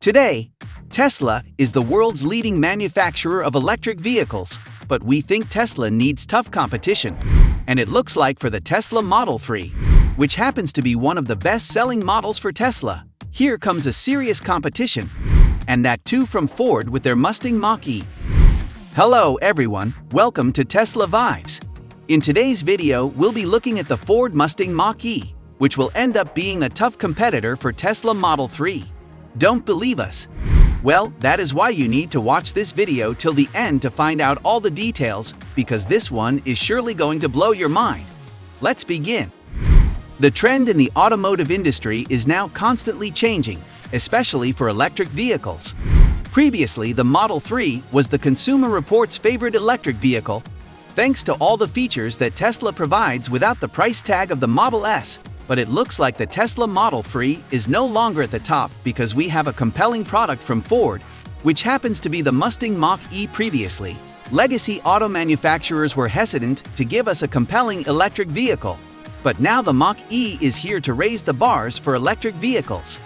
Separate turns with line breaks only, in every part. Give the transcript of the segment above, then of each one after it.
Today, Tesla is the world's leading manufacturer of electric vehicles, but we think Tesla needs tough competition. And it looks like for the Tesla Model 3, which happens to be one of the best-selling models for Tesla, here comes a serious competition. And that too from Ford with their Mustang Mach E. Hello everyone, welcome to Tesla Vibes. In today's video, we'll be looking at the Ford Mustang Mach E, which will end up being a tough competitor for Tesla Model 3. Don't believe us? Well, that is why you need to watch this video till the end to find out all the details, because this one is surely going to blow your mind. Let's begin. The trend in the automotive industry is now constantly changing, especially for electric vehicles. Previously, the Model 3 was the Consumer Reports' favorite electric vehicle, thanks to all the features that Tesla provides without the price tag of the Model S. But it looks like the Tesla Model 3 is no longer at the top because we have a compelling product from Ford, which happens to be the Mustang Mach E. Previously, legacy auto manufacturers were hesitant to give us a compelling electric vehicle. But now the Mach E is here to raise the bars for electric vehicles.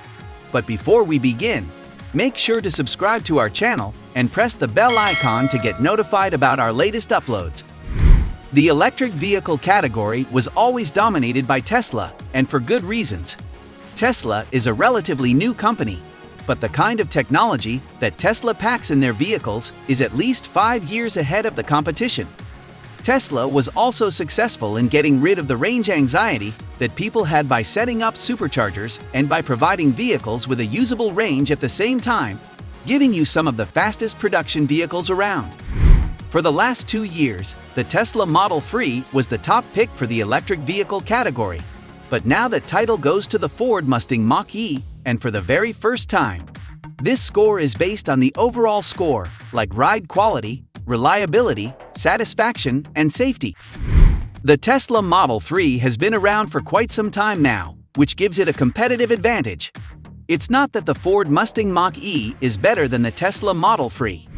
But before we begin, make sure to subscribe to our channel and press the bell icon to get notified about our latest uploads. The electric vehicle category was always dominated by Tesla, and for good reasons. Tesla is a relatively new company, but the kind of technology that Tesla packs in their vehicles is at least 5 years ahead of the competition. Tesla was also successful in getting rid of the range anxiety that people had by setting up superchargers and by providing vehicles with a usable range at the same time, giving you some of the fastest production vehicles around. For the last 2 years, the Tesla Model 3 was the top pick for the electric vehicle category. But now that title goes to the Ford Mustang Mach E, and for the very first time. This score is based on the overall score, like ride quality, reliability, satisfaction, and safety. The Tesla Model 3 has been around for quite some time now, which gives it a competitive advantage. It's not that the Ford Mustang Mach E is better than the Tesla Model 3.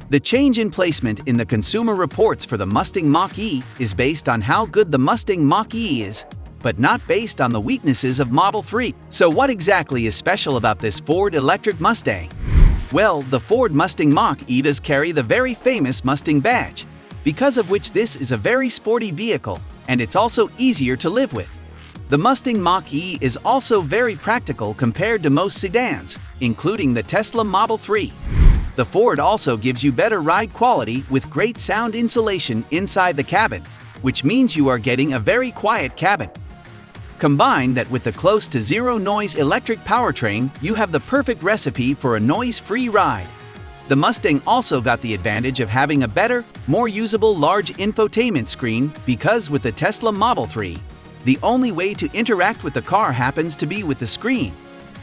The change in placement in the Consumer Reports for the Mustang Mach E is based on how good the Mustang Mach E is, but not based on the weaknesses of Model 3. So what exactly is special about this Ford electric Mustang? Well, the Ford Mustang Mach E does carry the very famous Mustang badge, because of which this is a very sporty vehicle, and it's also easier to live with. The Mustang Mach E is also very practical compared to most sedans, including the Tesla Model 3. The Ford also gives you better ride quality with great sound insulation inside the cabin, which means you are getting a very quiet cabin. Combine that with the close to zero noise electric powertrain, you have the perfect recipe for a noise-free ride. The Mustang also got the advantage of having a better, more usable large infotainment screen because with the Tesla Model 3, the only way to interact with the car happens to be with the screen.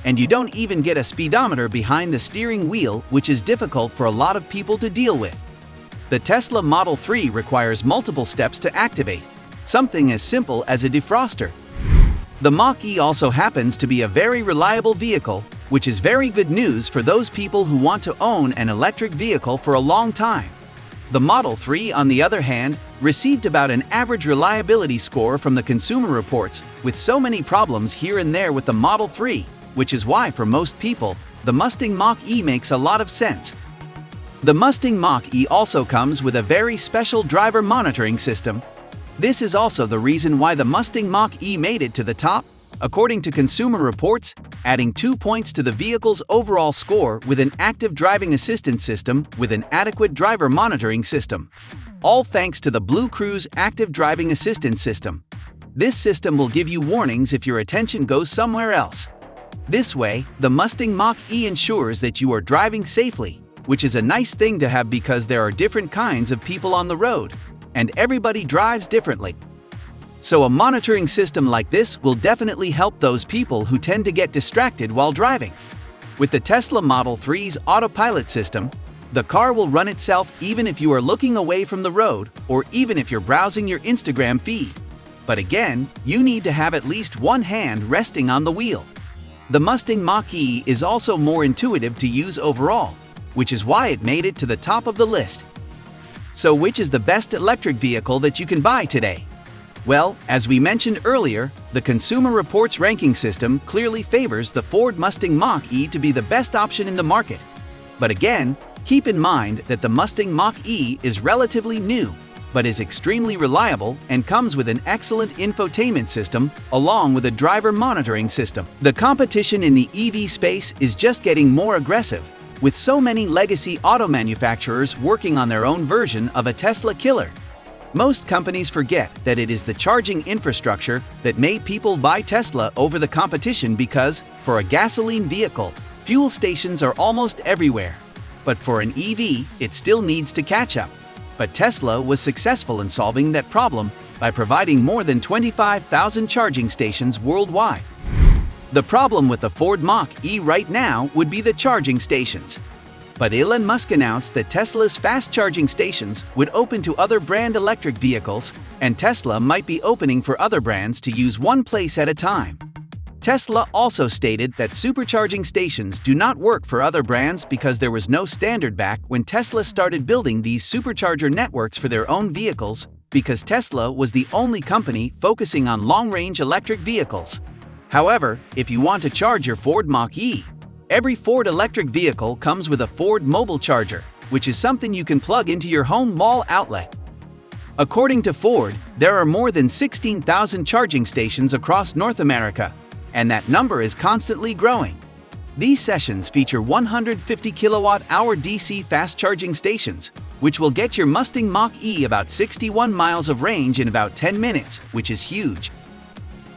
And you don't even get a speedometer behind the steering wheel, which is difficult for a lot of people to deal with. The Tesla Model 3 requires multiple steps to activate, something as simple as a defroster. The Mach E also happens to be a very reliable vehicle, which is very good news for those people who want to own an electric vehicle for a long time. The Model 3, on the other hand, received about an average reliability score from the Consumer Reports, with so many problems here and there with the Model 3, which is why for most people, the Mustang Mach E makes a lot of sense. The Mustang Mach E also comes with a very special driver monitoring system. This is also the reason why the Mustang Mach E made it to the top, according to Consumer Reports, adding 2 points to the vehicle's overall score with an active driving assistance system with an adequate driver monitoring system. All thanks to the Blue Cruise active driving assistance system. This system will give you warnings if your attention goes somewhere else. This way, the Mustang Mach E ensures that you are driving safely, which is a nice thing to have because there are different kinds of people on the road, and everybody drives differently. So a monitoring system like this will definitely help those people who tend to get distracted while driving. With the Tesla Model 3's autopilot system, the car will run itself even if you are looking away from the road or even if you're browsing your Instagram feed. But again, you need to have at least one hand resting on the wheel. The Mustang Mach E is also more intuitive to use overall, which is why it made it to the top of the list. So which is the best electric vehicle that you can buy today? Well, as we mentioned earlier, the Consumer Reports ranking system clearly favors the Ford Mustang Mach E to be the best option in the market. But again, keep in mind that the Mustang Mach E is relatively new, but is extremely reliable and comes with an excellent infotainment system along with a driver monitoring system. The competition in the EV space is just getting more aggressive, with so many legacy auto manufacturers working on their own version of a Tesla killer. Most companies forget that it is the charging infrastructure that made people buy Tesla over the competition because, for a gasoline vehicle, fuel stations are almost everywhere. But for an EV, it still needs to catch up. But Tesla was successful in solving that problem by providing more than 25,000 charging stations worldwide. The problem with the Ford Mach E right now would be the charging stations. But Elon Musk announced that Tesla's fast charging stations would open to other brand electric vehicles, and Tesla might be opening for other brands to use one place at a time. Tesla also stated that supercharging stations do not work for other brands because there was no standard back when Tesla started building these supercharger networks for their own vehicles, because Tesla was the only company focusing on long-range electric vehicles. However, if you want to charge your Ford Mach E, every Ford electric vehicle comes with a Ford mobile charger, which is something you can plug into your home mall outlet. According to Ford, there are more than 16,000 charging stations across North America, and that number is constantly growing. These sessions feature 150 kilowatt-hour DC fast charging stations, which will get your Mustang Mach E about 61 miles of range in about 10 minutes, which is huge.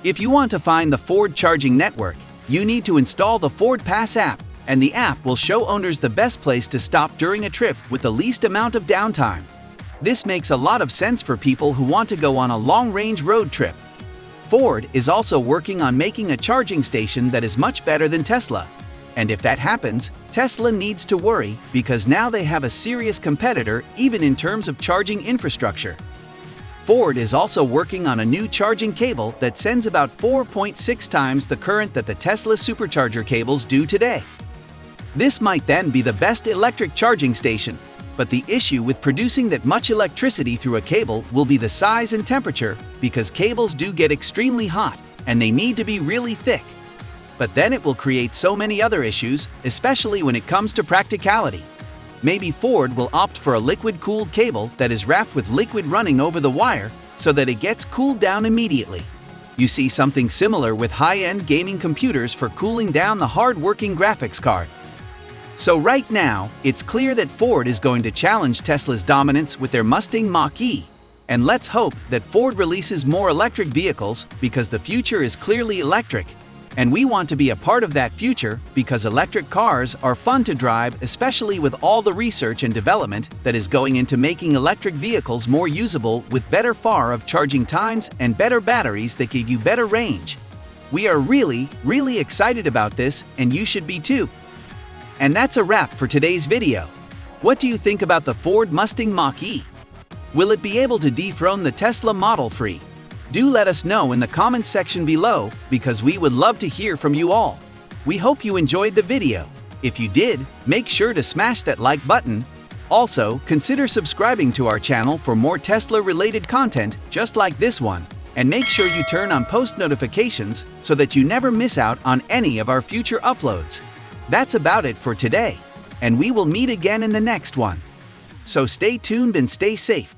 If you want to find the Ford charging network, you need to install the Ford Pass app, and the app will show owners the best place to stop during a trip with the least amount of downtime. This makes a lot of sense for people who want to go on a long-range road trip. Ford is also working on making a charging station that is much better than Tesla. And if that happens, Tesla needs to worry because now they have a serious competitor even in terms of charging infrastructure. Ford is also working on a new charging cable that sends about 4.6 times the current that the Tesla supercharger cables do today. This might then be the best electric charging station, but the issue with producing that much electricity through a cable will be the size and temperature, because cables do get extremely hot and they need to be really thick. But then it will create so many other issues, especially when it comes to practicality. Maybe Ford will opt for a liquid-cooled cable that is wrapped with liquid running over the wire so that it gets cooled down immediately. You see something similar with high-end gaming computers for cooling down the hard-working graphics card. So right now, it's clear that Ford is going to challenge Tesla's dominance with their Mustang Mach E. And let's hope that Ford releases more electric vehicles because the future is clearly electric. And we want to be a part of that future because electric cars are fun to drive, especially with all the research and development that is going into making electric vehicles more usable with better far of charging times and better batteries that give you better range. We are really excited about this, and you should be too. And that's a wrap for today's video. What do you think about the Ford Mustang Mach E? Will it be able to dethrone the Tesla Model 3? Do let us know in the comments section below because we would love to hear from you all. We hope you enjoyed the video. If you did, make sure to smash that like button. Also, consider subscribing to our channel for more Tesla-related content just like this one. And make sure you turn on post notifications so that you never miss out on any of our future uploads. That's about it for today, and we will meet again in the next one. So stay tuned and stay safe.